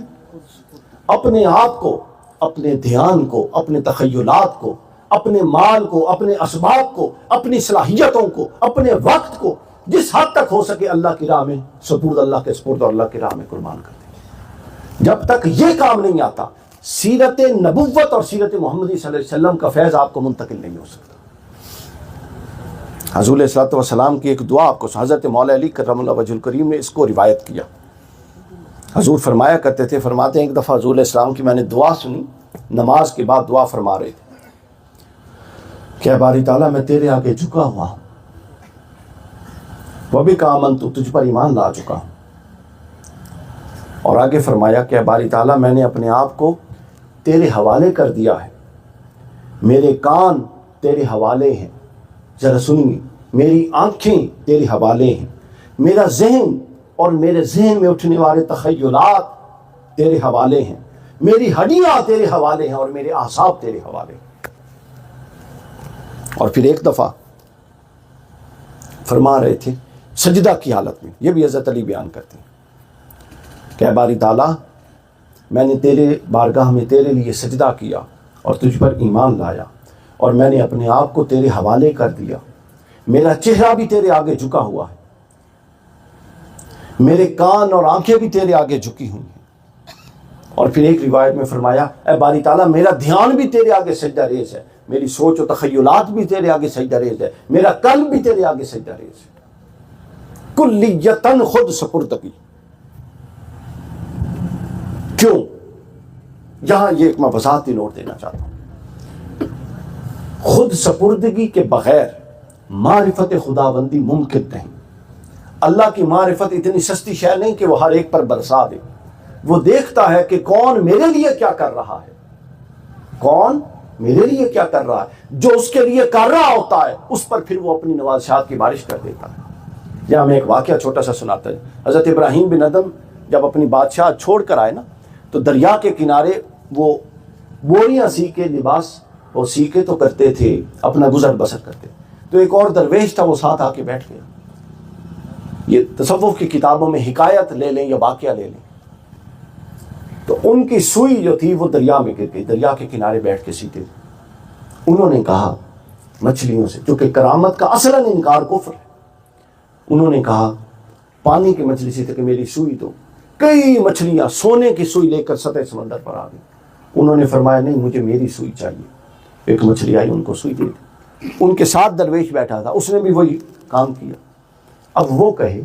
اپنے آپ کو، اپنے دھیان کو، اپنے تخیلات کو، اپنے مال کو، اپنے اسباب کو، اپنی صلاحیتوں کو، اپنے وقت کو جس حد تک ہو سکے اللہ کی راہ میں سپرد، اللہ کے سپرد اور اللہ کی راہ میں قربان کر دیں۔ جب تک یہ کام نہیں آتا سیرت نبوت اور سیرت محمدی صلی اللہ علیہ وسلم کا فیض آپ کو منتقل نہیں ہو سکتا۔ حضور علیہ الصلوۃ والسلام کی ایک دعا آپ کو حضرت مولا علی کرم اللہ وجہ الکریم نے اس کو روایت کیا۔ حضور فرمایا کرتے تھے، فرماتے ہیں ایک دفعہ حضور علیہ السلام کی میں نے دعا سنی، نماز کے بعد دعا فرما رہے تھے کہ اے باری تعالیٰ میں تیرے آگے جھکا ہوا ہوں، وہ بھی کہا من تو تجھ پر ایمان لا چکا ہوں، اور آگے فرمایا کہ اے باری تعالیٰ میں نے اپنے آپ کو تیرے حوالے کر دیا ہے، میرے کان تیرے حوالے ہیں، ذرا سنیے، میری آنکھیں تیرے حوالے ہیں، میرا ذہن اور میرے ذہن میں اٹھنے والے تخیلات تیرے حوالے ہیں، میری ہڈیاں تیرے حوالے ہیں اور میرے اعصاب تیرے حوالے ہیں۔ اور پھر ایک دفعہ فرما رہے تھے سجدہ کی حالت میں، یہ بھی حضرت علی بیان کرتے ہیں کہ اے باری تعالیٰ میں نے تیرے بارگاہ میں تیرے لیے سجدہ کیا اور تجھ پر ایمان لایا، اور میں نے اپنے آپ کو تیرے حوالے کر دیا، میرا چہرہ بھی تیرے آگے جھکا ہوا ہے، میرے کان اور آنکھیں بھی تیرے آگے جھکی ہوئی ہیں۔ اور پھر ایک روایت میں فرمایا اے باری تعالیٰ میرا دھیان بھی تیرے آگے سجدہ ریز ہے، میری سوچ و تخیلات بھی تیرے آگے سجدہ ریز ہے، میرا قلب بھی تیرے آگے سجدہ ریز ہے، کلیتاً خود سپردگی۔ کیوں؟ یہاں یہ ایک میں وضاحتی نوٹ دینا چاہتا ہوں، خود سپردگی کے بغیر معرفت خداوندی ممکن نہیں۔ اللہ کی معرفت اتنی سستی شے نہیں کہ وہ ہر ایک پر برسا دے، وہ دیکھتا ہے کہ کون میرے لیے کیا کر رہا ہے، کون میرے لیے کیا کر رہا ہے، جو اس کے لیے کر رہا ہوتا ہے اس پر پھر وہ اپنی نوازشات کی بارش کر دیتا ہے۔ یہاں میں ایک واقعہ چھوٹا سا سناتا ہے، حضرت ابراہیم بن ادم جب اپنی بادشاہ چھوڑ کر آئے نا، تو دریا کے کنارے وہ بوریاں سی کے لباس وہ سی کے تو کرتے تھے، اپنا گزر بسر کرتے، تو ایک اور درویش تھا وہ ساتھ آ کے بیٹھ گیا۔ یہ تصوف کی کتابوں میں حکایت لے لیں یا واقعہ لے لیں، تو ان کی سوئی جو تھی وہ دریا میں گر گئی، دریا کے کنارے بیٹھ کے سیتے تھے۔ انہوں نے کہا مچھلیوں سے، کیونکہ کرامت کا اصلاً انکار کفر ہے، انہوں نے کہا پانی کی مچھلی سے کہ میری سوئی دو۔ کئی مچھلیاں سونے کی سوئی لے کر سطح سمندر پر آ گئی۔ انہوں نے فرمایا نہیں مجھے میری سوئی چاہیے۔ ایک مچھلی آئی ان کو سوئی دے دی، ان کے ساتھ درویش بیٹھا تھا، اس نے بھی وہی کام کیا۔ اب وہ کہے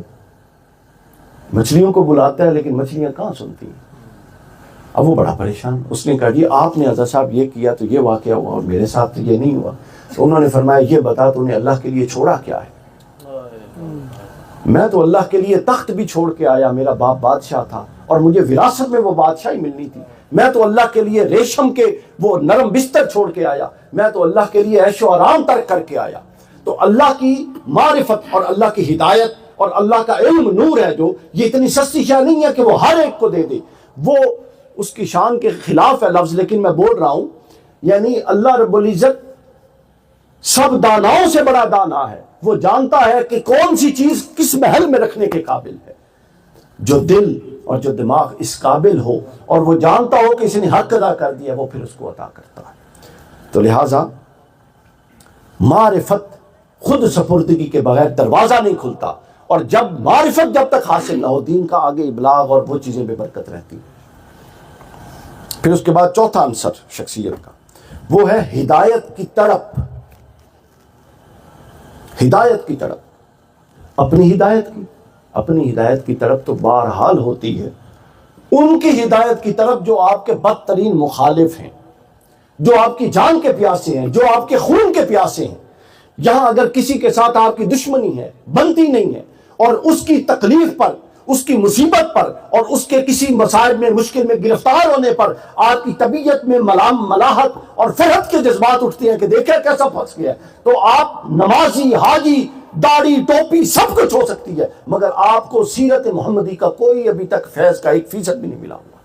مچھلیوں کو بلاتا ہے لیکن مچھلیاں کہاں سنتی ہیں۔ اب وہ بڑا پریشان، اس نے کہا جی آپ نے حضرت صاحب یہ کیا تو یہ واقعہ ہوا اور میرے ساتھ تو یہ نہیں ہوا۔ تو انہوں نے فرمایا یہ بتا تو نے اللہ کے لیے چھوڑا کیا ہے؟ میں تو اللہ کے لیے تخت بھی چھوڑ کے آیا، میرا باپ بادشاہ تھا اور مجھے وراثت میں وہ بادشاہی ملنی تھی، میں تو اللہ کے لیے ریشم کے وہ نرم بستر چھوڑ کے آیا، میں تو اللہ کے لیے عیش و آرام ترک کر کے آیا۔ تو اللہ کی معرفت اور اللہ کی ہدایت اور اللہ کا علم نور ہے جو، یہ اتنی سستی شے نہیں ہے کہ وہ ہر ایک کو دے دے، وہ اس کی شان کے خلاف ہے لفظ، لیکن میں بول رہا ہوں یعنی اللہ رب العزت سب داناؤں سے بڑا دانا ہے، وہ جانتا ہے کہ کون سی چیز کس محل میں رکھنے کے قابل ہے۔ جو دل اور جو دماغ اس قابل ہو اور وہ جانتا ہو کہ اس نے حق ادا کر دیا، وہ پھر اس کو عطا کرتا ہے۔ تو لہٰذا معرفت خود سپردگی کے بغیر دروازہ نہیں کھلتا، اور جب معرفت جب تک حاصل نہ ہو دین کا آگے ابلاغ اور وہ چیزیں بے برکت رہتی۔ پھر اس کے بعد چوتھا عنصر شخصیت کا وہ ہے ہدایت کی تڑپ۔ ہدایت کی تڑپ، اپنی ہدایت کی طرف تو بہرحال ہوتی ہے، ان کی ہدایت کی طرف جو آپ کے بدترین مخالف ہیں، جو آپ کی جان کے پیاسے ہیں، جو آپ کے خون کے پیاسے ہیں۔ یہاں اگر کسی کے ساتھ آپ کی دشمنی ہے، بنتی نہیں ہے، اور اس کی تکلیف پر، اس کی مصیبت پر اور اس کے کسی مصائب میں مشکل میں گرفتار ہونے پر آپ کی طبیعت میں ملاحت اور فرحت کے جذبات اٹھتے ہیں کہ دیکھیں کیسا پھنس گیا ہے، تو آپ نمازی، حاجی، داڑھی، ٹوپی سب کچھ ہو سکتی ہے، مگر آپ کو سیرت محمدی کا کوئی ابھی تک فیض کا 1% بھی نہیں ملا ہوا،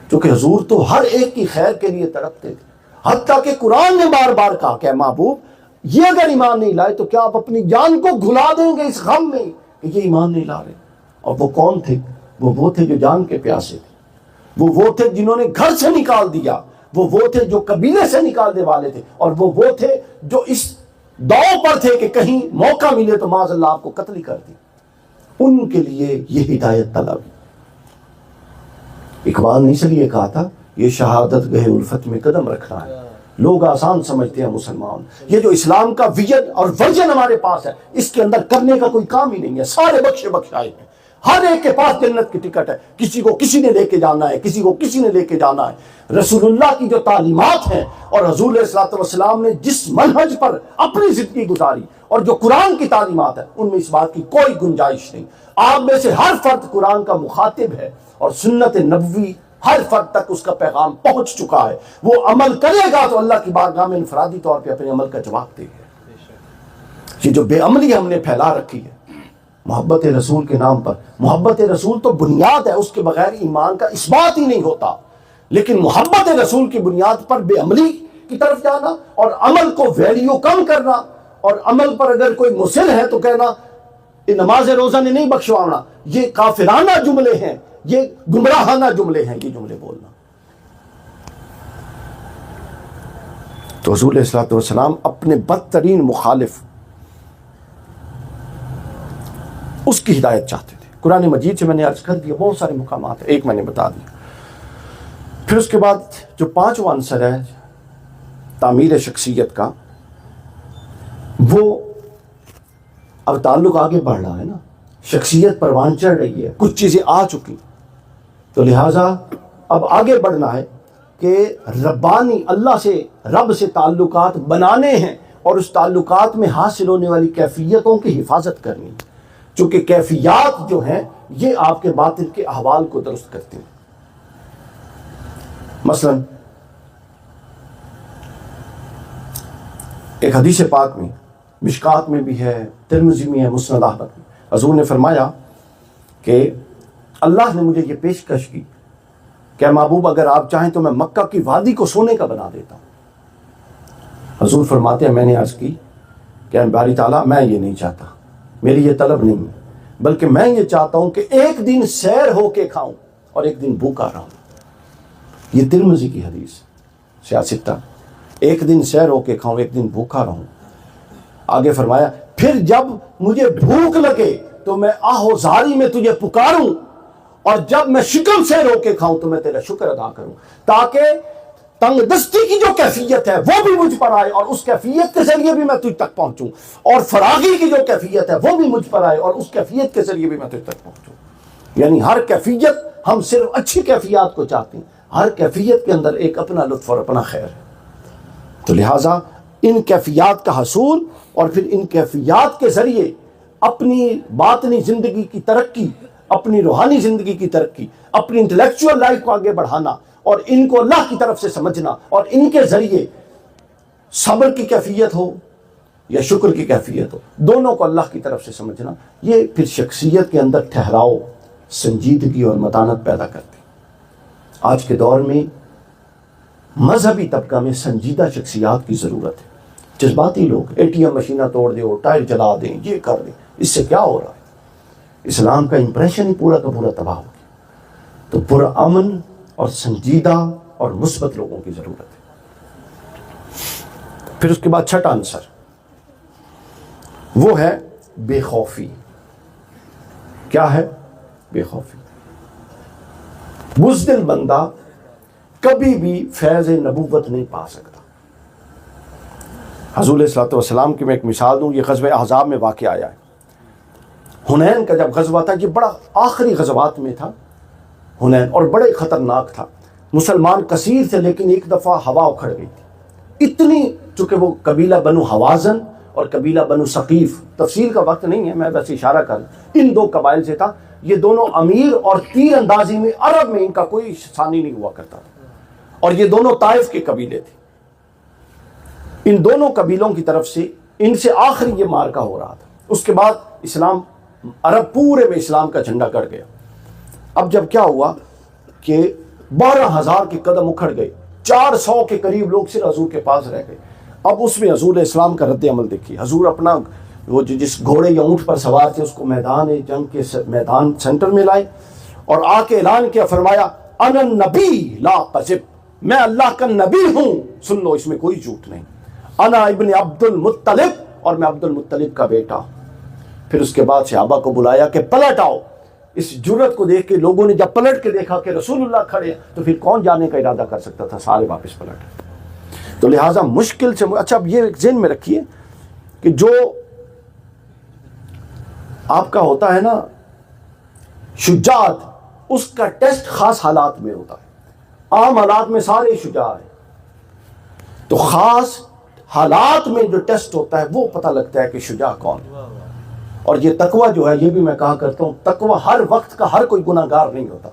کیونکہ حضور تو ہر ایک کی خیر کے لیے تڑپتے تھے، حتیٰ کہ قرآن نے بار بار کہا کہ محبوب یہ اگر ایمان نہیں لائے تو کیا آپ اپنی جان کو گھلا دیں گے اس غم میں کہ یہ ایمان نہیں لا رہے۔ اور وہ کون تھے؟ وہ تھے جو جان کے پیاسے تھے، وہ تھے جنہوں نے گھر سے نکال دیا، وہ تھے جو قبیلے سے نکالنے والے تھے، اور وہ تھے جو اس داؤ پر تھے کہ کہیں موقع ملے تو معاذ اللہ آپ کو قتل ہی کر دی۔ ان کے لیے یہ ہدایت طلب۔ اقبال نے اس لیے کہا تھا یہ شہادت گہ الفت میں قدم رکھنا ہے۔ لوگ آسان سمجھتے ہیں مسلمان، یہ جو اسلام کا ویژن اور ورژن ہمارے پاس ہے اس کے اندر کرنے کا کوئی کام ہی نہیں ہے، سارے بخشے بخشائے ہیں، ہر ایک کے پاس جنت کی ٹکٹ ہے. کسی کو کسی نے لے کے جانا ہے, کسی کو کسی نے لے کے جانا ہے. رسول اللہ کی جو تعلیمات ہیں اور حضور علیہ الصلوۃ والسلام نے جس منہج پر اپنی زندگی گزاری اور جو قرآن کی تعلیمات ہیں, ان میں اس بات کی کوئی گنجائش نہیں. آپ میں سے ہر فرد قرآن کا مخاطب ہے اور سنت نبوی ہر فرد تک اس کا پیغام پہنچ چکا ہے. وہ عمل کرے گا تو اللہ کی بارگاہ میں انفرادی طور پہ اپنے عمل کا جواب دے گا. یہ جو بے عملی ہم نے پھیلا رکھی ہے محبت رسول کے نام پر, محبت رسول تو بنیاد ہے, اس کے بغیر ایمان کا اس بات ہی نہیں ہوتا. لیکن محبت رسول کی بنیاد پر بے عملی کی طرف جانا اور عمل کو ویلیو کم کرنا, اور عمل پر اگر کوئی مصر ہے تو کہنا یہ نماز روزہ نے نہیں بخشوانا, یہ کافرانہ جملے ہیں, یہ گمراہانہ جملے ہیں, یہ جملے بولنا. تو حضور علیہ الصلوۃ والسلام اپنے بدترین مخالف اس کی ہدایت چاہتے تھے. قرآن مجید سے میں نے عرض کر دیا بہت سارے مقامات ہیں, ایک میں نے بتا دیا. پھر اس کے بعد جو پانچواں عنصر ہے تعمیر شخصیت کا, وہ اب تعلق آگے بڑھ رہا ہے نا, شخصیت پروان چڑھ رہی ہے, کچھ چیزیں آ چکی, تو لہٰذا اب آگے بڑھنا ہے کہ ربانی اللہ سے, رب سے تعلقات بنانے ہیں اور اس تعلقات میں حاصل ہونے والی کیفیتوں کی حفاظت کرنی ہے. چونکہ کیفیات جو ہیں یہ آپ کے باطن کے احوال کو درست کرتے ہیں. مثلا ایک حدیث پاک میں, مشکات میں بھی ہے, ترمذی میں ہے, مسند احمد میں, حضور نے فرمایا کہ اللہ نے مجھے یہ پیشکش کی کہ محبوب اگر آپ چاہیں تو میں مکہ کی وادی کو سونے کا بنا دیتا ہوں. حضور فرماتے ہیں میں نے عرض کی کہ باری تعالیٰ میں یہ نہیں چاہتا, میری یہ طلب نہیں ہے, بلکہ میں یہ چاہتا ہوں کہ ایک دن سیر ہو کے کھاؤں اور ایک دن بھوکا رہوں. یہ ترمذی کی حدیث سیاستہ, ایک دن سیر ہو کے کھاؤں ایک دن بھوکا رہوں. آگے فرمایا پھر جب مجھے بھوک لگے تو میں آہو زاری میں تجھے پکاروں, اور جب میں شکم سیر ہو کے کھاؤں تو میں تیرا شکر ادا کروں, تاکہ تنگ دستی کی جو کیفیت ہے وہ بھی مجھ پر آئے اور اس کیفیت کے ذریعے بھی میں تجھ تک پہنچوں, اور فراغی کی جو کیفیت ہے وہ بھی مجھ پر آئے اور اس کیفیت کے ذریعے بھی میں تجھ تک پہنچوں. یعنی ہر کیفیت, ہم صرف اچھی کیفیات کو چاہتے ہیں, ہر کیفیت کے اندر ایک اپنا لطف اور اپنا خیر ہے. تو لہٰذا ان کیفیات کا حصول اور پھر ان کیفیات کے ذریعے اپنی باطنی زندگی کی ترقی, اپنی روحانی زندگی کی ترقی, اپنی انٹلیکچوئل لائف کو آگے بڑھانا اور ان کو اللہ کی طرف سے سمجھنا, اور ان کے ذریعے صبر کی کیفیت ہو یا شکر کی کیفیت ہو, دونوں کو اللہ کی طرف سے سمجھنا, یہ پھر شخصیت کے اندر ٹھہراؤ, سنجیدگی اور متانت پیدا کرتی. آج کے دور میں مذہبی طبقہ میں سنجیدہ شخصیات کی ضرورت ہے. جذباتی لوگ اے ٹی ایم مشینہ توڑ دیں, ٹائر جلا دیں, یہ کر دیں, اس سے کیا ہو رہا ہے؟ اسلام کا امپریشن ہی پورا کا پورا تباہ ہو گیا. تو پرامن اور سنجیدہ اور مثبت لوگوں کی ضرورت ہے. پھر اس کے بعد چھٹا عنصر وہ ہے بے خوفی. کیا ہے بے خوفی؟ بزدل بندہ کبھی بھی فیض نبوت نہیں پا سکتا. حضور علیہ الصلوۃ والسلام کی میں ایک مثال دوں, یہ غزوہ احزاب میں واقع آیا ہے. حنین کا جب غزوہ تھا, یہ بڑا آخری غزوات میں تھا حنین, اور بڑے خطرناک تھا. مسلمان کثیر تھے لیکن ایک دفعہ ہوا اکھڑ گئی تھی اتنی, چونکہ وہ قبیلہ بنو حوازن اور قبیلہ بنو ثقیف, تفصیل کا وقت نہیں ہے, میں بس اشارہ کر, ان دو قبائل سے تھا. یہ دونوں امیر اور تیر اندازی میں عرب میں ان کا کوئی ثانی نہیں ہوا کرتا تھا, اور یہ دونوں طائف کے قبیلے تھے. ان دونوں قبیلوں کی طرف سے ان سے آخری یہ مارکا ہو رہا تھا. اس کے بعد اسلام, عرب پورے میں اسلام کا جھنڈا گڑ گیا. اب جب کیا ہوا کہ 12,000 کے قدم اکھڑ گئے, 400 کے قریب لوگ صرف حضور کے پاس رہ گئے. اب اس میں حضور اسلام کا رد عمل دیکھیے. حضور اپنا وہ جس گھوڑے یا اونٹ پر سوار تھے اس کو میدان جنگ کے میدان سینٹر میں لائے اور آ کے اعلان کیا, فرمایا انا النبی لا کذب, میں اللہ کا نبی ہوں, سن لو اس میں کوئی جھوٹ نہیں. انا ابن عبد المطلب, اور میں عبد المطلب کا بیٹا ہوں. پھر اس کے بعد صحابہ کو بلایا کہ پلٹ آؤ. اس جرت کو دیکھ کے لوگوں نے جب پلٹ کے دیکھا کہ رسول اللہ کھڑے ہیں تو پھر کون جانے کا ارادہ کر سکتا تھا, سارے واپس پلٹ. تو لہٰذا مشکل سے, اچھا اب یہ ذہن میں رکھیے کہ جو آپ کا ہوتا ہے نا شجاعت اس کا ٹیسٹ خاص حالات میں ہوتا ہے، عام حالات میں سارے شجاع ہیں، تو خاص حالات میں جو ٹیسٹ ہوتا ہے وہ پتہ لگتا ہے کہ شجاع کون ہے۔ اور یہ تقوی جو ہے، یہ بھی میں کہا کرتا ہوں، تقوی ہر وقت کا ہر کوئی گناہ گار نہیں ہوتا،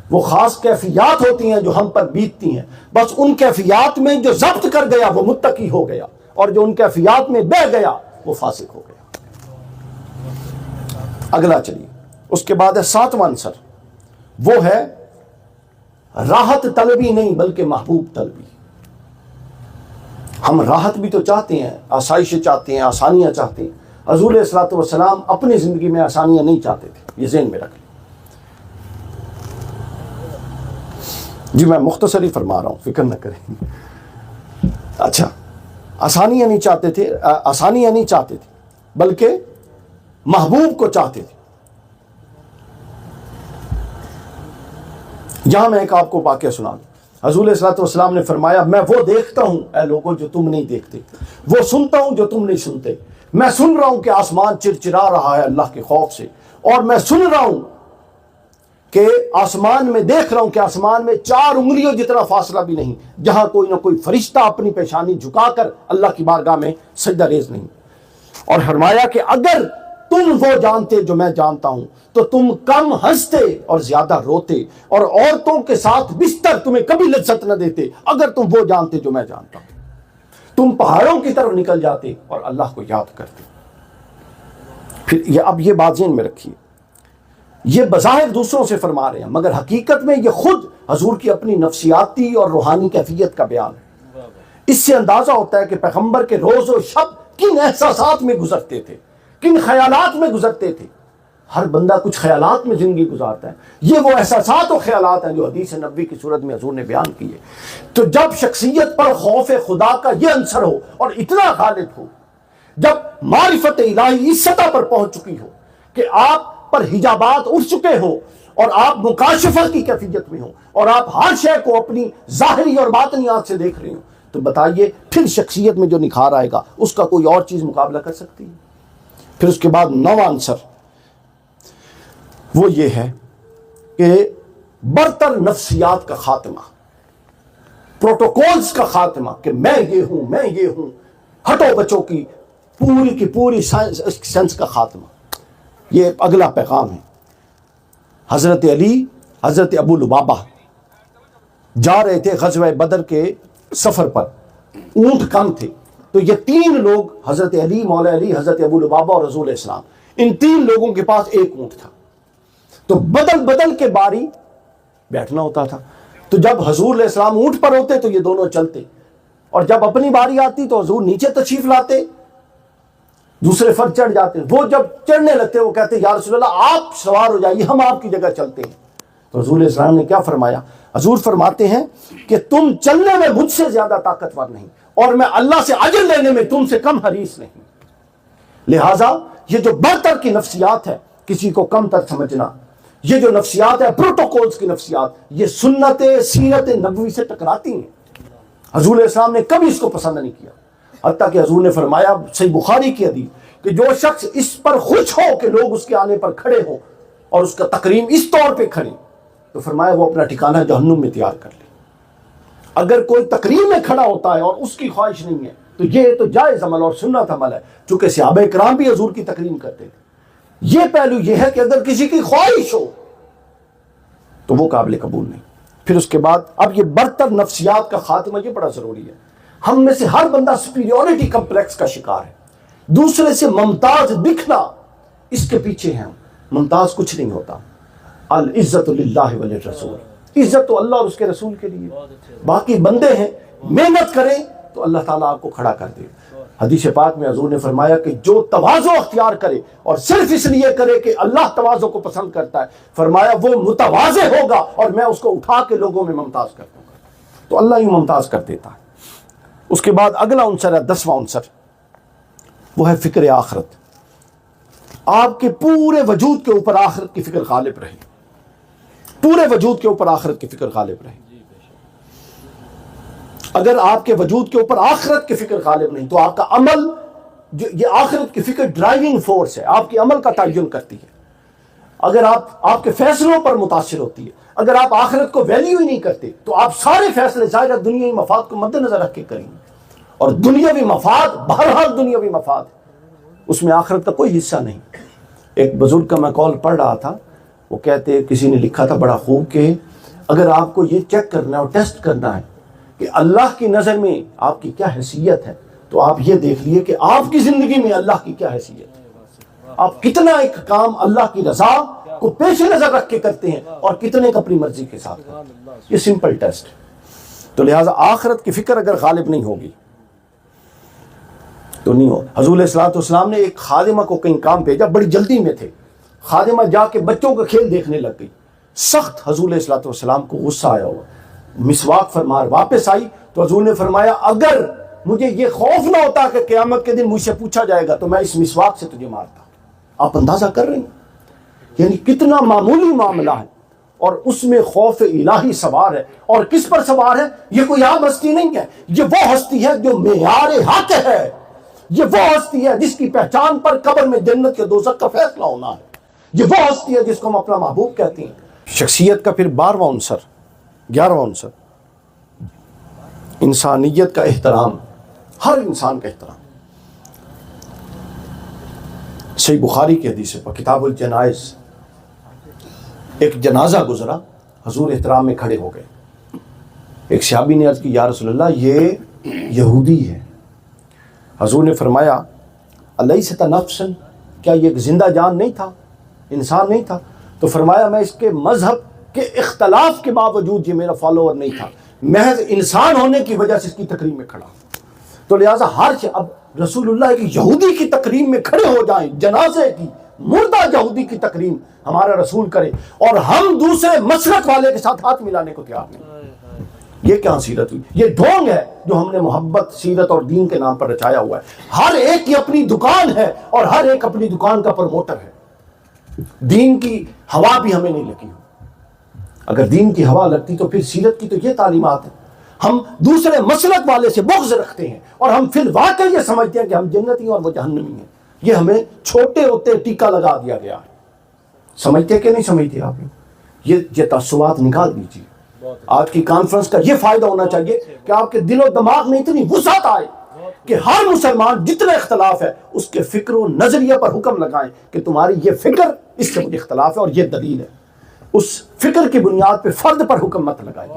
وہ خاص کیفیات ہوتی ہیں جو ہم پر بیتتی ہیں، بس ان کیفیات میں جو ضبط کر گیا وہ متقی ہو گیا، اور جو ان کیفیات میں بہ گیا وہ فاسق ہو گیا۔ اگلا چلیے، اس کے بعد ہے 7واں عنصر، وہ ہے راحت طلبی نہیں بلکہ محبوب طلبی۔ ہم راحت بھی تو چاہتے ہیں، آسائشیں چاہتے ہیں، آسانیاں چاہتے ہیں۔ حضور علیہ الصلوۃ والسلام اپنی زندگی میں آسانیاں نہیں چاہتے تھے، یہ ذہن میں رکھ لیں۔ جی میں مختصری فرما رہا ہوں، فکر نہ کریں۔ اچھا، آسانیاں نہیں چاہتے تھے بلکہ محبوب کو چاہتے تھے۔ یہاں میں ایک آپ کو واقعہ سنا دوں۔ حضور علیہ الصلوۃ والسلام نے فرمایا، میں وہ دیکھتا ہوں اے لوگوں جو تم نہیں دیکھتے، وہ سنتا ہوں جو تم نہیں سنتے۔ میں سن رہا ہوں کہ آسمان چرچرا رہا ہے اللہ کے خوف سے، اور میں سن رہا ہوں کہ آسمان میں دیکھ رہا ہوں کہ آسمان میں 4 انگلیوں جتنا فاصلہ بھی نہیں جہاں کوئی نہ کوئی فرشتہ اپنی پیشانی جھکا کر اللہ کی بارگاہ میں سجدہ ریز نہیں۔ اور فرمایا کہ اگر تم وہ جانتے جو میں جانتا ہوں تو تم کم ہنستے اور زیادہ روتے، اور عورتوں کے ساتھ بستر تمہیں کبھی لذت نہ دیتے اگر تم وہ جانتے جو میں جانتا ہوں۔ تم پہاڑوں کی طرف نکل جاتے اور اللہ کو یاد کرتے۔ پھر اب یہ بات ذہن میں رکھیے، یہ بظاہر دوسروں سے فرما رہے ہیں مگر حقیقت میں یہ خود حضور کی اپنی نفسیاتی اور روحانی کیفیت کا بیان ہے۔ اس سے اندازہ ہوتا ہے کہ پیغمبر کے روز و شب کن احساسات میں گزرتے تھے، کن خیالات میں گزرتے تھے۔ ہر بندہ کچھ خیالات میں زندگی گزارتا ہے، یہ وہ احساسات و خیالات ہیں جو حدیث نبوی کی صورت میں حضور نے بیان کیے۔ تو جب شخصیت پر خوف خدا کا یہ عنصر ہو اور اتنا غالب ہو، جب معرفت الہی اس سطح پر پہنچ چکی ہو کہ آپ پر حجابات اٹھ چکے ہو اور آپ مکاشفہ کی کیفیت میں ہو اور آپ ہر شے کو اپنی ظاہری اور باطنی آنکھ سے دیکھ رہے ہو، تو بتائیے پھر شخصیت میں جو نکھار آئے گا اس کا کوئی اور چیز مقابلہ کر سکتی ہے؟ پھر اس کے بعد 9واں عنصر وہ یہ ہے کہ برتر نفسیات کا خاتمہ، پروٹوکولز کا خاتمہ، کہ میں یہ ہوں، ہٹو بچوں کی پوری سینس کا خاتمہ۔ یہ اگلا پیغام ہے۔ حضرت علی، حضرت ابو لبابہ جا رہے تھے غزوہ بدر کے سفر پر، اونٹ کم تھے، تو یہ 3 لوگ، حضرت علی، مولا علی، حضرت ابو لبابہ اور رسول اسلام، ان 3 لوگوں کے پاس ایک اونٹ تھا، تو بدل کے باری بیٹھنا ہوتا تھا۔ تو جب حضور علیہ السلام اونٹ پر ہوتے تو یہ دونوں چلتے، اور جب اپنی باری آتی تو حضور نیچے تشریف لاتے، دوسرے فرد چڑھ جاتے۔ وہ جب چڑھنے لگتے وہ کہتے یا رسول اللہ آپ سوار ہو جائیے، ہم آپ کی جگہ چلتے ہیں۔ تو حضور علیہ السلام نے کیا فرمایا؟ حضور فرماتے ہیں کہ تم چلنے میں مجھ سے زیادہ طاقتور نہیں، اور میں اللہ سے اجر لینے میں تم سے کم حریص نہیں۔ لہٰذا یہ جو برتر کی نفسیات ہے، کسی کو کم تر سمجھنا، یہ جو نفسیات ہے پروٹوکولز کی نفسیات، یہ سنت سیرت نبوی سے ٹکراتی ہیں۔ حضور علیہ السلام نے کبھی اس کو پسند نہیں کیا، حتیٰ کہ حضور نے فرمایا صحیح بخاری کی حدیث کہ جو شخص اس پر خوش ہو کہ لوگ اس کے آنے پر کھڑے ہوں اور اس کا تکریم اس طور پہ کھڑے، تو فرمایا وہ اپنا ٹھکانہ جہنم میں تیار کر لے۔ اگر کوئی تقریر میں کھڑا ہوتا ہے اور اس کی خواہش نہیں ہے تو یہ تو جائز عمل اور سنت عمل ہے، چونکہ صحابہ کرام بھی حضور کی تکریم کرتے تھے۔ یہ پہلو یہ ہے کہ اگر کسی کی خواہش ہو تو وہ قابل قبول نہیں۔ پھر اس کے بعد اب یہ برتر نفسیات کا خاتمہ یہ بڑا ضروری ہے۔ ہم میں سے ہر بندہ سپیریورٹی کمپلیکس کا شکار ہے، دوسرے سے ممتاز دکھنا، اس کے پیچھے ہیں۔ ممتاز کچھ نہیں ہوتا۔ العزت للہ وللرسول، عزت تو اللہ اور اس کے رسول کے لیے، باقی بندے ہیں محنت کریں تو اللہ تعالیٰ آپ کو کھڑا کر دے۔ حدیث پاک میں حضور نے فرمایا کہ جو تواضع اختیار کرے اور صرف اس لیے کرے کہ اللہ تواضع کو پسند کرتا ہے، فرمایا وہ متواضع ہوگا اور میں اس کو اٹھا کے لوگوں میں ممتاز کر دوں گا۔ تو اللہ ہی ممتاز کر دیتا ہے۔ اس کے بعد اگلا عنصر ہے 10واں عنصر، وہ ہے فکر آخرت۔ آپ کے پورے وجود کے اوپر آخرت کی فکر غالب رہے، پورے وجود کے اوپر آخرت کی فکر غالب رہے۔ اگر آپ کے وجود کے اوپر آخرت کی فکر غالب نہیں تو آپ کا عمل، جو یہ آخرت کی فکر ڈرائیونگ فورس ہے، آپ کے عمل کا تعین کرتی ہے۔ اگر آپ کے فیصلوں پر متاثر ہوتی ہے، اگر آپ آخرت کو ویلیو ہی نہیں کرتے تو آپ سارے فیصلے ظاہر دنیاوی مفاد کو مد نظر رکھ کے کریں گے، اور دنیاوی مفاد بہرحال دنیاوی مفاد ہے، اس میں آخرت کا کوئی حصہ نہیں۔ ایک بزرگ کا میں کال پڑھ رہا تھا، وہ کہتے کسی نے لکھا تھا بڑا خوب کہ اگر آپ کو یہ چیک کرنا ہے اور ٹیسٹ کرنا ہے کہ اللہ کی نظر میں آپ کی کیا حیثیت ہے، تو آپ یہ دیکھ لیے کہ آپ کی زندگی میں اللہ کی کیا حیثیت ہے، آپ کتنا ایک کام اللہ کی رضا کو پیش نظر رکھ کے کرتے ہیں اور کتنے کا اپنی مرضی کے ساتھ کرتے ہیں۔ یہ سمپل ٹیسٹ ہے۔ تو لہٰذا آخرت کی فکر اگر غالب نہیں ہوگی تو نہیں ہو۔ حضور علیہ الصلوۃ والسلام نے ایک خادمہ کو کہیں کام بھیجا، بڑی جلدی میں تھے، خادمہ جا کے بچوں کا کھیل دیکھنے لگ گئی، سخت حضور علیہ الصلوۃ والسلام کو غصہ آیا ہوا، مسواک فرمار واپس آئی تو حضور نے فرمایا اگر مجھے یہ خوف نہ ہوتا کہ قیامت کے دن مجھ سے پوچھا جائے گا تو میں اس مسواک سے تجھے مارتا۔ آپ اندازہ کر رہے ہیں یعنی کتنا معمولی معاملہ ہے اور اس میں خوف الہی سوار ہے، اور کس پر سوار ہے؟ یہ کوئی عام ہستی نہیں ہے، یہ وہ ہستی ہے جو معیار حق ہے، یہ وہ ہستی ہے جس کی پہچان پر قبر میں جنت یا دوزخ کا فیصلہ ہونا ہے، یہ وہ ہستی ہے جس کو ہم اپنا محبوب کہتے ہیں۔ شخصیت کا پھر 12واں عنصر، 11واں عنصر، انسانیت کا احترام، ہر انسان کا احترام۔ صحیح بخاری کی حدیث پر کتاب الجنائز، ایک جنازہ گزرا، حضور احترام میں کھڑے ہو گئے، ایک صحابی نے عرض کی یا رسول اللہ یہ یہودی ہے، حضور نے فرمایا الیست نفسا، کیا یہ ایک زندہ جان نہیں تھا، انسان نہیں تھا؟ تو فرمایا میں اس کے مذہب کے اختلاف کے باوجود یہ میرا فالوور نہیں تھا، محض انسان ہونے کی وجہ سے اس کی تقریب میں کھڑا۔ تو لہٰذا اب رسول اللہ کی یہودی کی تقریب میں کھڑے ہو جائیں، جنازے کی، مردہ یہودی کی تقریب ہمارا رسول کرے، اور ہم دوسرے مسلک والے کے ساتھ ہاتھ ملانے کو تیار نہیں، یہ کیا سیرت ہوئی؟ یہ ڈھونگ ہے جو ہم نے محبت، سیرت اور دین کے نام پر رچایا ہوا ہے۔ ہر ایک کی اپنی دکان ہے اور ہر ایک اپنی دکان کا پروموٹر ہے۔ دین کی ہوا بھی ہمیں نہیں لگی ہو، اگر دین کی ہوا لگتی تو پھر سیرت کی تو یہ تعلیمات ہے۔ ہم دوسرے مسلک والے سے بغض رکھتے ہیں اور ہم پھر واقعی یہ سمجھتے ہیں کہ ہم جنتی اور وہ جہنمی ہیں، یہ ہمیں چھوٹے ہوتے ٹیکہ لگا دیا گیا ہے۔ سمجھتے کہ نہیں سمجھتے آپ؟ یہ تعصبات نکال دیجیے۔ آج کی کانفرنس کا یہ فائدہ ہونا چاہیے کہ آپ کے دل و دماغ میں اتنی وسعت آئے کہ ہر مسلمان جتنا اختلاف ہے اس کے فکر و نظریے پر حکم لگائیں کہ تمہاری یہ فکر، اس سے مجھے اختلاف ہے اور یہ دلیل ہے، اس فکر کی بنیاد پہ فرد پر حکم مت لگائیں۔